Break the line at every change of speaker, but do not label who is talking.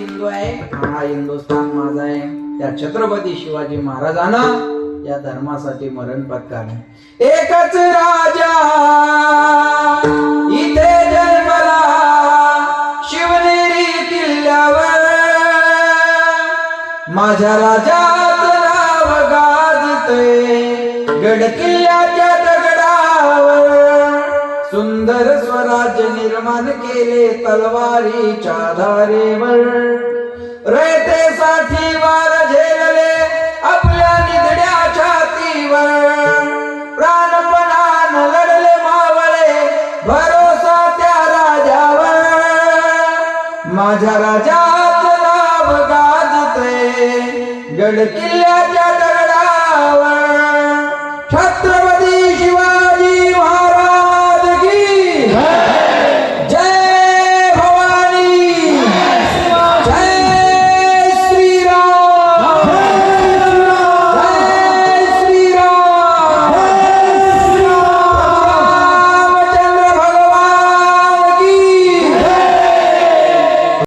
हिंदू आहे, हा हिंदुस्थान माझा आहे. त्या छत्रपती शिवाजी महाराजांना या धर्मासाठी मरण पत्करले. एकच राजा इथे जन्मला शिवनेरी किल्ल्यावर, माझ्या राजात नाव गाजतय गड किल्ल्याच्या दगडावर. सुंदर स्वराज्य निर्माण केले तलवारीच्या धारेवर. रयतेसाठी वार झेलले आपल्या निधड्या छातीवर. प्राणपणान लढले मावळे भरोसा त्या राजावर. माझ्या राजाचं नाव गाजतय गड किल्ल्याच्या